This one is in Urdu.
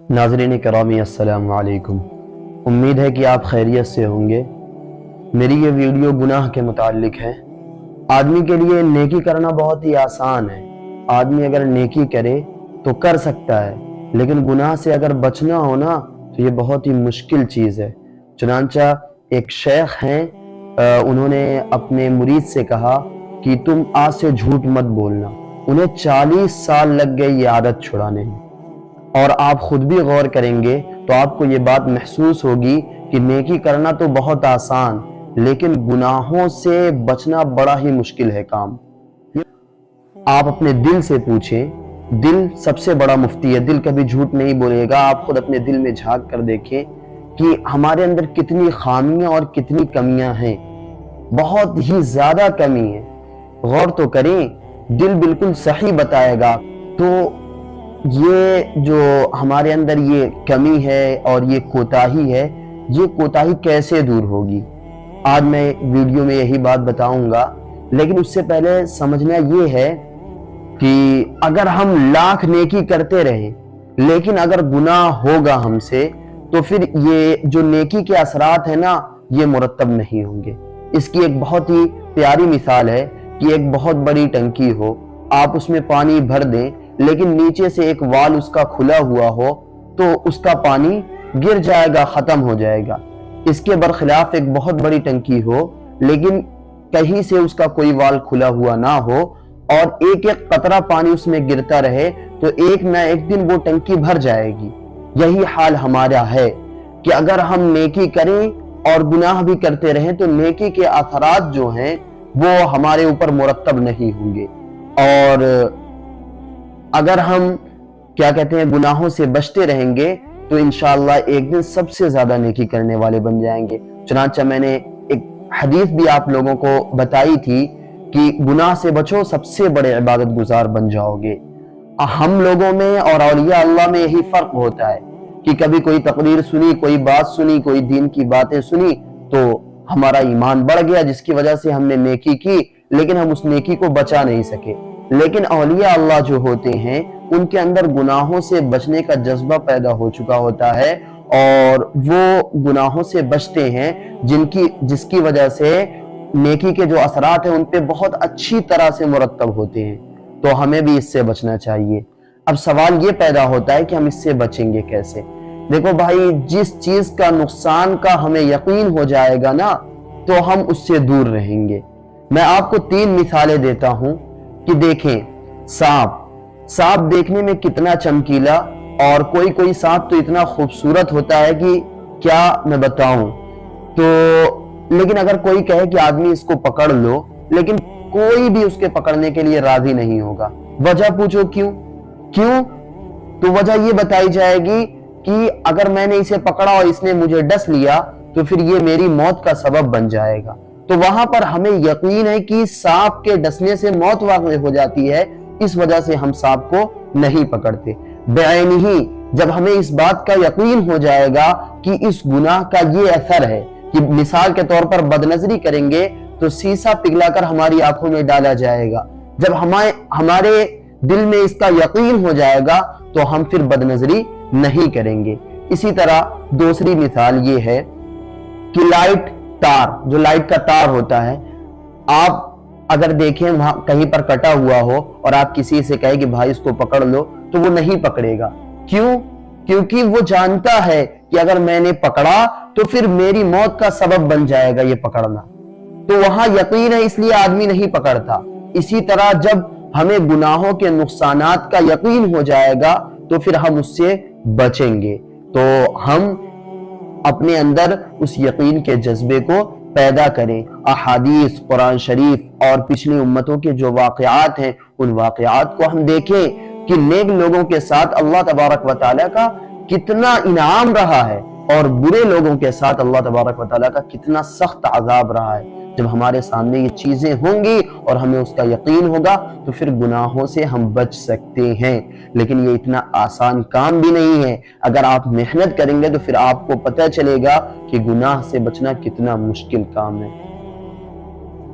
ناظرین کرامی السلام علیکم، امید ہے کہ آپ خیریت سے ہوں گے۔ میری یہ ویڈیو گناہ کے متعلق ہے۔ آدمی کے لیے نیکی کرنا بہت ہی آسان ہے۔ آدمی اگر نیکی کرے تو کر سکتا ہے، لیکن گناہ سے اگر بچنا ہو نا تو یہ بہت ہی مشکل چیز ہے۔ چنانچہ ایک شیخ ہیں، انہوں نے اپنے مرید سے کہا کہ تم آج سے جھوٹ مت بولنا۔ انہیں 40 سال لگ گئے یہ عادت چھڑانے میں۔ اور آپ خود بھی غور کریں گے تو آپ کو یہ بات محسوس ہوگی کہ نیکی کرنا تو بہت آسان، لیکن گناہوں سے بچنا بڑا ہی مشکل ہے کام۔ آپ اپنے دل سے پوچھیں، دل سب سے بڑا مفتی ہے، دل کبھی جھوٹ نہیں بولے گا۔ آپ خود اپنے دل میں جھانک کر دیکھیں کہ ہمارے اندر کتنی خامیاں اور کتنی کمیاں ہیں۔ بہت ہی زیادہ کمی ہے، غور تو کریں، دل بالکل صحیح بتائے گا۔ تو یہ جو ہمارے اندر یہ کمی ہے اور یہ کوتاہی ہے، یہ کوتاہی کیسے دور ہوگی؟ آج میں ویڈیو میں یہی بات بتاؤں گا، لیکن اس سے پہلے سمجھنا یہ ہے کہ اگر ہم لاکھ نیکی کرتے رہیں لیکن اگر گناہ ہوگا ہم سے تو پھر یہ جو نیکی کے اثرات ہیں نا یہ مرتب نہیں ہوں گے۔ اس کی ایک بہت ہی پیاری مثال ہے کہ ایک بہت بڑی ٹنکی ہو، آپ اس میں پانی بھر دیں لیکن نیچے سے ایک وال اس کا کھلا ہوا ہو تو اس کا پانی گر جائے گا، ختم ہو جائے گا۔ اس کے برخلاف ایک بہت بڑی ٹنکی ہو لیکن کہیں سے اس کا کوئی وال کھلا ہوا نہ ہو اور ایک ایک قطرہ پانی اس میں گرتا رہے تو ایک نہ ایک دن وہ ٹنکی بھر جائے گی۔ یہی حال ہمارا ہے کہ اگر ہم نیکی کریں اور گناہ بھی کرتے رہیں تو نیکی کے اثرات جو ہیں وہ ہمارے اوپر مرتب نہیں ہوں گے، اور اگر ہم کیا کہتے ہیں گناہوں سے بچتے رہیں گے تو انشاءاللہ ایک دن سب سے زیادہ نیکی کرنے والے بن جائیں گے۔ چنانچہ میں نے ایک حدیث بھی آپ لوگوں کو بتائی تھی کہ گناہ سے بچو، سب سے بڑے عبادت گزار بن جاؤ گے۔ ہم لوگوں میں اور اولیاء اللہ میں یہی فرق ہوتا ہے کہ کبھی کوئی تقریر سنی، کوئی بات سنی، کوئی دین کی باتیں سنی تو ہمارا ایمان بڑھ گیا، جس کی وجہ سے ہم نے نیکی کی لیکن ہم اس نیکی کو بچا نہیں سکے۔ لیکن اولیاء اللہ جو ہوتے ہیں ان کے اندر گناہوں سے بچنے کا جذبہ پیدا ہو چکا ہوتا ہے اور وہ گناہوں سے بچتے ہیں جس کی وجہ سے نیکی کے جو اثرات ہیں ان پہ بہت اچھی طرح سے مرتب ہوتے ہیں۔ تو ہمیں بھی اس سے بچنا چاہیے۔ اب سوال یہ پیدا ہوتا ہے کہ ہم اس سے بچیں گے کیسے؟ دیکھو بھائی، جس چیز کا نقصان کا ہمیں یقین ہو جائے گا نا تو ہم اس سے دور رہیں گے۔ میں آپ کو 3 مثالیں دیتا ہوں کہ دیکھیں، سانپ دیکھنے میں کتنا چمکیلا اور کوئی سانپ تو اتنا خوبصورت ہوتا ہے کہ کیا میں بتاؤں۔ تو لیکن اگر کوئی کہے کہ آدمی اس کو پکڑ لو، لیکن کوئی بھی اس کے پکڑنے کے لیے راضی نہیں ہوگا۔ وجہ پوچھو کیوں؟ تو وجہ یہ بتائی جائے گی کہ اگر میں نے اسے پکڑا اور اس نے مجھے ڈس لیا تو پھر یہ میری موت کا سبب بن جائے گا۔ تو وہاں پر ہمیں یقین ہے کہ سانپ کے ڈسنے سے موت واقع ہو جاتی ہے، اس وجہ سے ہم سانپ کو نہیں پکڑتے۔ بعینہ جب ہمیں اس بات کا یقین ہو جائے گا کہ اس گناہ کا یہ اثر ہے کہ مثال کے طور پر بدنظری کریں گے تو سیسا پگھلا کر ہماری آنکھوں میں ڈالا جائے گا، جب ہمارے دل میں اس کا یقین ہو جائے گا تو ہم پھر بدنظری نہیں کریں گے۔ اسی طرح دوسری مثال یہ ہے کہ جو لائٹ کا تار ہوتا ہے، آپ اگر دیکھیں وہاں کہیں پر کٹا ہوا ہو اور آپ کسی سے کہیں کہ بھائی اس کو پکڑ لو تو وہ نہیں پکڑے گا۔ کیوں؟ کیونکہ وہ جانتا ہے کہ اگر میں نے پکڑا تو پھر میری موت کا سبب بن جائے گا یہ پکڑنا، تو وہاں یقین ہے اس لیے آدمی نہیں پکڑتا۔ اسی طرح جب ہمیں گناہوں کے نقصانات کا یقین ہو جائے گا تو پھر ہم اس سے بچیں گے۔ تو ہم اپنے اندر اس یقین کے جذبے کو پیدا کریں۔ احادیث، قرآن شریف اور پچھلی امتوں کے جو واقعات ہیں ان واقعات کو ہم دیکھیں کہ نیک لوگوں کے ساتھ اللہ تبارک و تعالیٰ کا کتنا انعام رہا ہے اور برے لوگوں کے ساتھ اللہ تبارک و تعالیٰ کا کتنا سخت عذاب رہا ہے۔ جب ہمارے سامنے یہ چیزیں ہوں گی اور ہمیں اس کا یقین ہوگا تو پھر گناہوں سے ہم بچ سکتے ہیں۔ لیکن یہ اتنا آسان کام بھی نہیں ہے۔ اگر آپ محنت کریں گے تو پھر آپ کو پتہ چلے گا کہ گناہ سے بچنا کتنا مشکل کام ہے۔